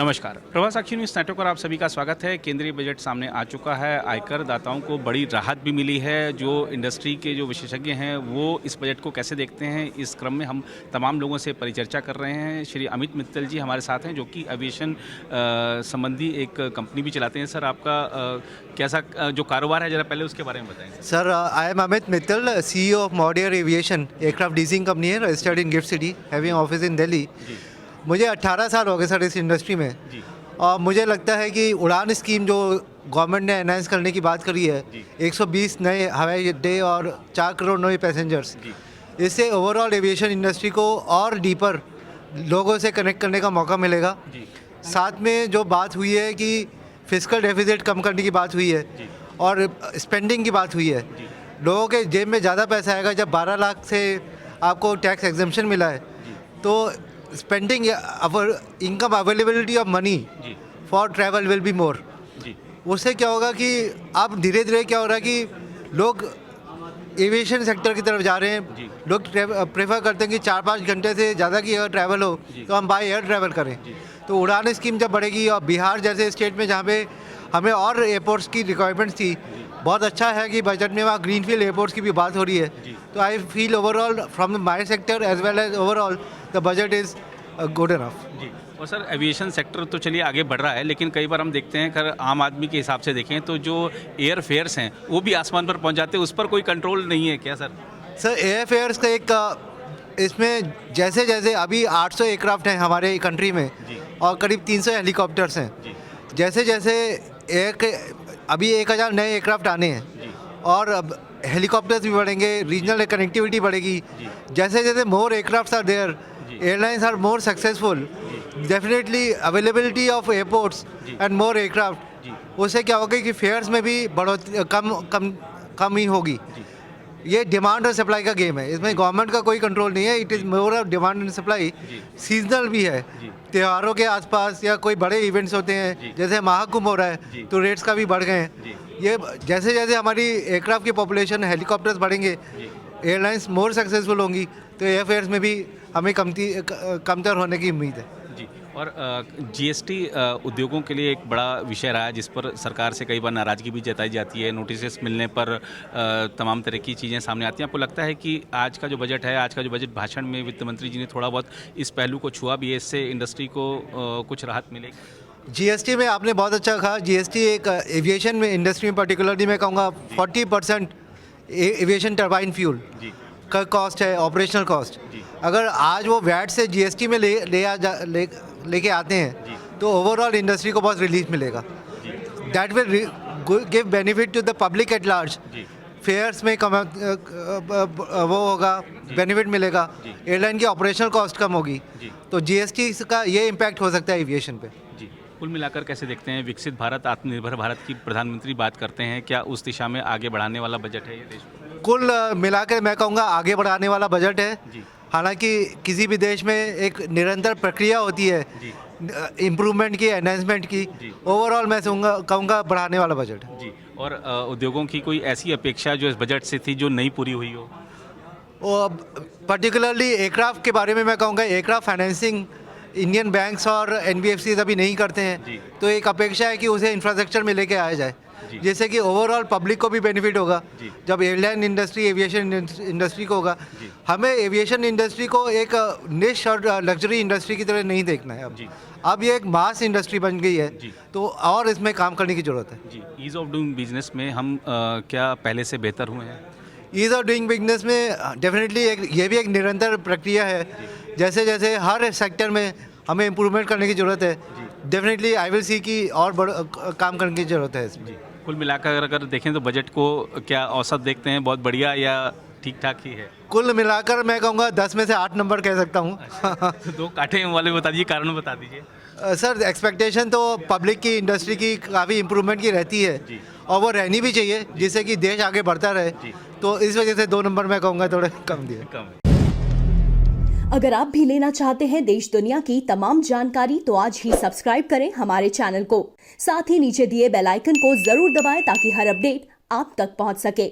नमस्कार, प्रभास साक्षी news network पर आप सभी का स्वागत है। केंद्रीय बजट सामने आ चुका है। आयकर दाताओं को बड़ी राहत भी मिली है। जो इंडस्ट्री के जो विशेषज्ञ हैं वो इस बजट को कैसे देखते हैं, इस क्रम में हम तमाम लोगों से परिचर्चा कर रहे हैं। श्री अमित मित्तल जी हमारे साथ हैं, जो कि एविएशन संबंधी एक कंपनी भी चलाते हैं। सर, आपका कैसा जो कारोबार है, ज़रा पहले उसके बारे में बताएं। Sir, I am Amit Mittal, CEO of Modier aviation aircraft leasing company है, registered in GIFT City, having office in Delhi. मुझे 18 साल हो गए सर इस इंडस्ट्री में जी। और मुझे लगता है कि उड़ान स्कीम जो गवर्नमेंट ने अनाउंस करने की बात करी है, 120 नए हवाई अड्डे और 4 करोड़ नए पैसेंजर्स, इससे ओवरऑल एविएशन इंडस्ट्री को और डीपर लोगों से कनेक्ट करने का मौका मिलेगा। साथ में जो बात हुई है कि फिस्कल डेफिसिट कम करने की बात हुई है और स्पेंडिंग की बात हुई है, लोगों के जेब में ज़्यादा पैसा आएगा। जब 12 लाख से आपको टैक्स एग्जम्पशन मिला है तो spending income availability of money for travel will be more. उससे क्या होगा कि अब धीरे धीरे क्या हो रहा है कि लोग एविएशन सेक्टर की तरफ जा रहे हैं। लोग प्रेफर करते हैं कि 4-5 घंटे से ज़्यादा की अगर ट्रैवल हो तो हम बाय एयर ट्रैवल करें। तो उड़ान स्कीम जब बढ़ेगी और बिहार जैसे स्टेट में जहाँ पे हमें और एयरपोर्ट्स की रिक्वायरमेंट्स थी, बहुत अच्छा है कि बजट में वहाँ ग्रीनफील्ड एयरपोर्ट्स की भी बात हो रही है। तो I feel overall from my sector as well as overall the budget is good enough. जी। और सर, एविएशन सेक्टर तो चलिए आगे बढ़ रहा है, लेकिन कई बार हम देखते हैं अगर आम आदमी के हिसाब से देखें तो जो एयर फेयर्स हैं वो भी आसमान पर पहुंच जाते हैं। उस पर कोई कंट्रोल नहीं है क्या सर? सर, एयर फेयर्स का एक इसमें जैसे जैसे अभी 800 एयरक्राफ्ट हैं हमारे कंट्री में और करीब 300 हेलीकॉप्टर्स हैं। जैसे जैसे अभी 1000 नए एयरक्राफ्ट आने हैं और अब हेलीकॉप्टर्स भी बढ़ेंगे, रीजनल कनेक्टिविटी बढ़ेगी। जैसे जैसे more aircraft are there, airlines are more successful, definitely availability of airports and more aircraft, उससे क्या होगा कि फेयर्स में भी बढ़ोतरी कम ही होगी। ये डिमांड और सप्लाई का गेम है, इसमें गवर्नमेंट का कोई कंट्रोल नहीं है। It is more of demand and supply. Seasonal भी है, त्योहारों के आसपास या कोई बड़े इवेंट्स होते हैं, जैसे महाकुंभ हो रहा है तो रेट्स का भी बढ़ गए हैं। ये जैसे जैसे हमारी एयरक्राफ्ट की पॉपुलेशन, हेलीकॉप्टर्स बढ़ेंगे, एयरलाइंस मोर सक्सेसफुल होंगी, तो एयरफेयर्स में भी हमें कमतर होने की उम्मीद है। जी। और जीएसटी उद्योगों के लिए एक बड़ा विषय रहा है, जिस पर सरकार से कई बार नाराज़गी भी जताई जाती है। नोटिस मिलने पर तमाम तरह की चीज़ें सामने आती हैं। आपको लगता है कि आज का जो बजट है, आज का जो बजट भाषण में वित्त मंत्री जी ने थोड़ा बहुत इस पहलू को छुआ भी है, इससे इंडस्ट्री को कुछ राहत मिलेगी? जीएसटी में आपने बहुत अच्छा कहा। जीएसटी एक एविएशन में इंडस्ट्री में पर्टिकुलरली मैं कहूँगा 40% एविएशन टर्बाइन फ्यूल का कॉस्ट है, ऑपरेशनल कॉस्ट। अगर आज वो वैट से जीएसटी में लेके आते हैं तो ओवरऑल इंडस्ट्री को बहुत रिलीफ मिलेगा। That will give benefit to the public at large. Fares में वो होगा, बेनिफिट मिलेगा, एयरलाइन की ऑपरेशनल कॉस्ट कम होगी, तो जीएसटी का ये इम्पैक्ट हो सकता है एविएशन पे। जी। कुल मिलाकर कैसे देखते हैं, विकसित भारत, आत्मनिर्भर भारत की प्रधानमंत्री बात करते हैं, क्या उस दिशा में आगे बढ़ाने वाला बजट है ये देश को? कुल मिलाकर मैं कहूँगा आगे बढ़ाने वाला बजट है। हालांकि किसी भी देश में एक निरंतर प्रक्रिया होती है इम्प्रूवमेंट की, एनहांसमेंट की। ओवरऑल मैं कहूँगा बढ़ाने वाला बजट है। जी। और उद्योगों की कोई ऐसी अपेक्षा जो इस बजट से थी जो नहीं पूरी हुई हो? पर्टिकुलरली एयरक्राफ्ट के बारे में मैं कहूँगा, एयरक्राफ्ट फाइनेंसिंग इंडियन बैंक्स और एनबीएफसी अभी नहीं करते हैं, तो एक अपेक्षा है कि उसे इंफ्रास्ट्रक्चर में लेके आया जाए, जिससे कि ओवरऑल पब्लिक को भी बेनिफिट होगा। जब एयरलाइन इंडस्ट्री, एविएशन इंडस्ट्री को होगा, हमें एविएशन इंडस्ट्री को एक निश और लग्जरी इंडस्ट्री की तरह नहीं देखना है। अब ये एक मास इंडस्ट्री बन गई है, तो और इसमें काम करने की ज़रूरत है। जी। ईज़ ऑफ डूइंग बिजनेस में हम क्या पहले से बेहतर हुए हैं? ईज़ ऑफ डूइंग बिजनेस में डेफिनेटली ये भी एक निरंतर प्रक्रिया है। जैसे जैसे हर सेक्टर में हमें इम्प्रूवमेंट करने की ज़रूरत है। डेफिनेटली आई विल सी कि और काम करने की ज़रूरत है इसमें। कुल मिलाकर अगर देखें तो बजट को क्या औसत देखते हैं, बहुत बढ़िया या ठीक ठाक ही है? कुल मिलाकर मैं कहूँगा 10 में से 8 नंबर कह सकता हूँ। तो 2 काटे वाले बता दीजिए, कारण बता दीजिए। सर, एक्सपेक्टेशन तो पब्लिक की, इंडस्ट्री की काफ़ी इम्प्रूवमेंट की रहती है और वो रहनी भी चाहिए, जिससे कि देश आगे बढ़ता रहे। तो इस वजह से 2 नंबर मैं कहूँगा थोड़े कम दिए। अगर आप भी लेना चाहते हैं देश दुनिया की तमाम जानकारी, तो आज ही सब्सक्राइब करें हमारे चैनल को। साथ ही नीचे दिए बेल आइकन को जरूर दबाएं ताकि हर अपडेट आप तक पहुंच सके।